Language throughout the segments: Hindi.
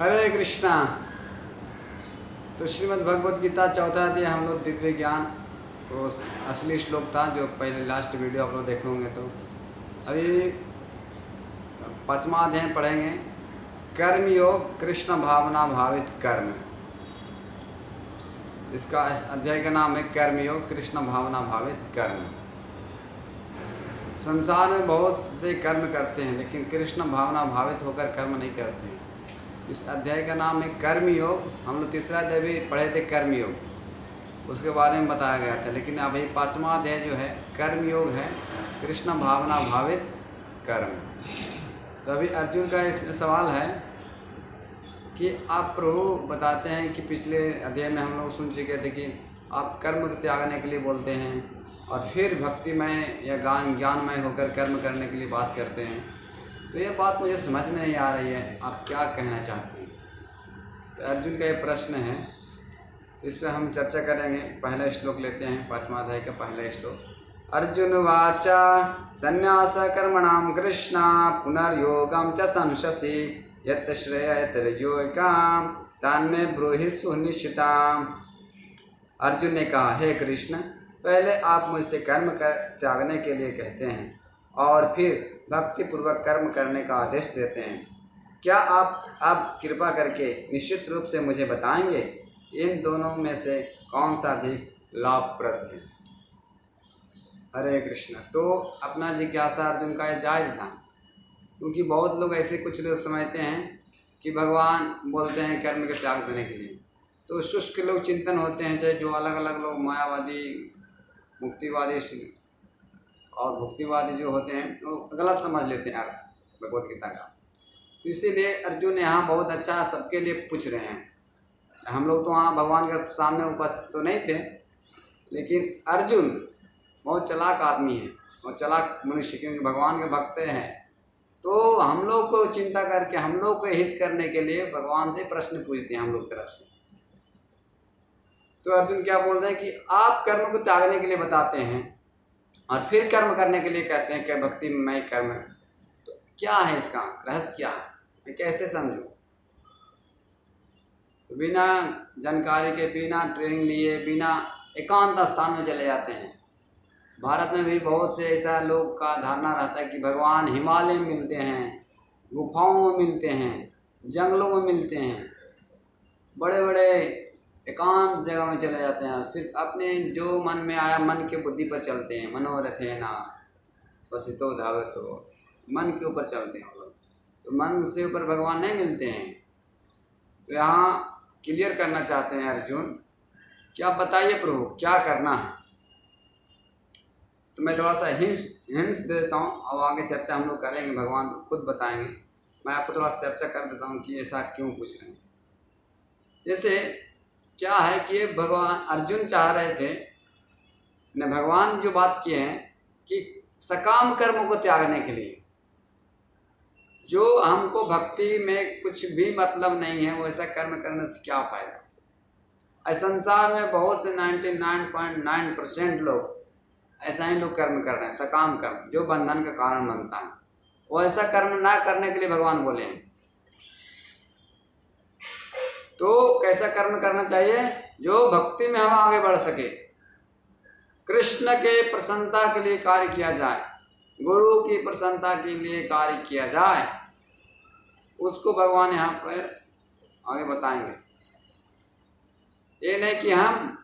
हरे कृष्णा। तो श्रीमद् भगवद गीता चौथा अध्याय हम लोग दिव्य ज्ञान तो असली श्लोक था जो पहले लास्ट वीडियो आप लोग देखे होंगे। तो अभी पाँचवा अध्याय पढ़ेंगे, कर्मयोग कृष्ण भावना भावित कर्म। इसका अध्याय का नाम है कर्मयोग कृष्ण भावना भावित कर्म। संसार में बहुत से कर्म करते हैं लेकिन कृष्ण भावना भावित होकर कर्म नहीं करते हैं। इस अध्याय का नाम है कर्मयोग। हम लोग तीसरा अध्याय भी पढ़े थे कर्मयोग, उसके बारे में बताया गया था। लेकिन अभी पाँचवा अध्याय जो है कर्मयोग है, कृष्ण भावना भावित कर्म। तो अभी अर्जुन का इसमें सवाल है कि आप प्रभु बताते हैं कि पिछले अध्याय में हम लोग सुन चुके थे कि आप कर्म त्यागने के लिए बोलते हैं और फिर भक्तिमय या ज्ञानमय होकर कर्म करने के लिए बात करते हैं। तो ये बात मुझे समझ में नहीं आ रही है, आप क्या कहना चाहते हैं। तो अर्जुन का ये प्रश्न है, तो इस पर हम चर्चा करेंगे। पहला श्लोक लेते हैं, पाँचवा अध्याय का पहला श्लोक। अर्जुन वाचा संन्यास कर्मणाम कृष्णा पुनर्योगम च संशसि यत् श्रेयतर्योगाम तान्मे ब्रूहि सुनिश्चिताम। अर्जुन ने कहा, हे कृष्ण, पहले आप मुझसे कर्म त्यागने के लिए कहते हैं और फिर भक्तिपूर्वक कर्म करने का आदेश देते हैं। क्या आप कृपा करके निश्चित रूप से मुझे बताएंगे इन दोनों में से कौन सा अधिक लाभप्रद है। हरे कृष्ण। तो अपना जिज्ञासा अर्जुन का जायज़ था, क्योंकि बहुत लोग ऐसे कुछ लोग समझते हैं कि भगवान बोलते हैं कर्म के त्याग देने के लिए। तो शुष्क लोग चिंतन होते हैं, चाहे जो अलग अलग लोग मायावादी, मुक्तिवादी और भुक्तिवादी जो होते हैं वो गलत समझ लेते हैं अर्थ भगवद गीता का। तो इसीलिए अर्जुन यहाँ बहुत अच्छा सबके लिए पूछ रहे हैं। हम लोग तो वहाँ भगवान के सामने उपस्थित तो नहीं थे, लेकिन अर्जुन बहुत चालाक आदमी है और चालाक मनुष्य, क्योंकि भगवान के भक्त हैं। तो हम लोग को चिंता करके हम लोग को हित करने के लिए भगवान से प्रश्न पूछते हैं हम लोग तरफ से। तो अर्जुन क्या बोल रहे हैं कि आप कर्म को त्यागने के लिए बताते हैं और फिर कर्म करने के लिए कहते हैं कि भक्ति में कर्म। तो क्या है इसका रहस्य, क्या है, मैं कैसे समझूं। तो बिना जानकारी के, बिना ट्रेनिंग लिए, बिना एकांत स्थान में चले जाते हैं। भारत में भी बहुत से ऐसा लोग का धारणा रहता है कि भगवान हिमालय में मिलते हैं, गुफाओं में मिलते हैं, जंगलों में मिलते हैं, बड़े बड़े एकांत जगह में चले जाते हैं। सिर्फ अपने जो मन में आया मन के बुद्धि पर चलते हैं। मनोरथे ना वसितो धावतो, मन के ऊपर चलते हैं लोग। तो मन से ऊपर भगवान नहीं मिलते हैं। तो यहाँ क्लियर करना चाहते हैं अर्जुन, क्या बताइए प्रभु क्या करना है। तो मैं थोड़ा सा हिंट्स दे देता हूँ और आगे चर्चा हम लोग करेंगे, भगवान खुद बताएंगे। मैं आपको थोड़ा सा चर्चा कर देता हूँ कि ऐसा क्यों पूछ रहे हैं। जैसे क्या है कि भगवान अर्जुन चाह रहे थे ने भगवान जो बात किए हैं कि सकाम कर्मों को त्यागने के लिए, जो हमको भक्ति में कुछ भी मतलब नहीं है वैसा कर्म करने से क्या फ़ायदा। संसार में बहुत से 99.9% लोग ऐसा ही लोग कर्म कर रहे हैं, सकाम कर्म जो बंधन का कारण बनता है। वैसा कर्म ना करने के लिए भगवान बोले हैं। तो कैसा कर्म करना चाहिए, जो भक्ति में हम आगे बढ़ सके, कृष्ण के प्रसन्नता के लिए कार्य किया जाए, गुरु की प्रसन्नता के लिए कार्य किया जाए, उसको भगवान यहाँ पर आगे बताएंगे। ये नहीं कि हम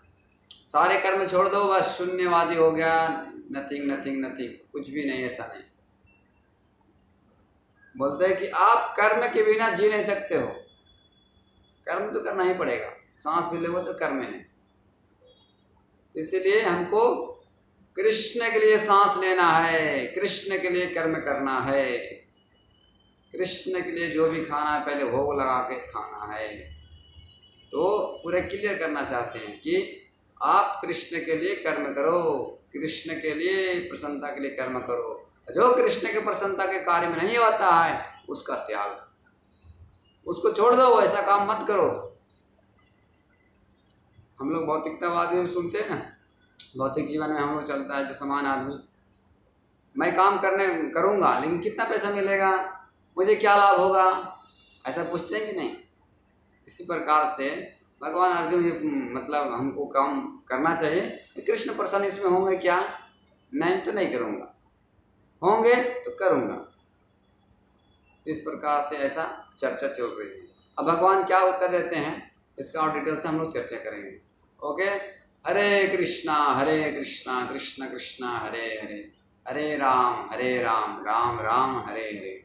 सारे कर्म छोड़ दो बस शून्यवादी हो गया, नथिंग नथिंग नथिंग, कुछ भी नहीं, ऐसा नहीं। बोलते हैं कि आप कर्म के बिना जी नहीं सकते हो, कर्म तो करना ही पड़ेगा, सांस भी ले तो कर्म है। इसलिए हमको कृष्ण के लिए सांस लेना है, कृष्ण के लिए कर्म करना है, कृष्ण के लिए जो भी खाना है पहले भोग लगा के खाना है। तो पूरे क्लियर करना चाहते हैं कि आप कृष्ण के लिए कर्म करो, कृष्ण के लिए प्रसन्नता के लिए कर्म करो। जो कृष्ण के प्रसन्नता के कार्य में नहीं होता है उसका त्याग, उसको छोड़ दो, ऐसा काम मत करो। हम लोग भौतिकतावादी में सुनते हैं ना, भौतिक जीवन में हम लोग चलता है जो समान आदमी, मैं काम करूँगा लेकिन कितना पैसा मिलेगा, मुझे क्या लाभ होगा, ऐसा पूछते हैं कि नहीं। इसी प्रकार से भगवान अर्जुन ये मतलब हमको काम करना चाहिए। कृष्ण प्रसन्न इसमें होंगे क्या? नहीं तो नहीं करूँगा, होंगे तो करूँगा। तो इस प्रकार से ऐसा चर्चा चल रही है। अब भगवान क्या उत्तर देते हैं इसका और डिटेल से हम लोग चर्चा करेंगे। ओके, हरे कृष्णा कृष्ण कृष्ण हरे हरे, हरे राम राम राम हरे हरे।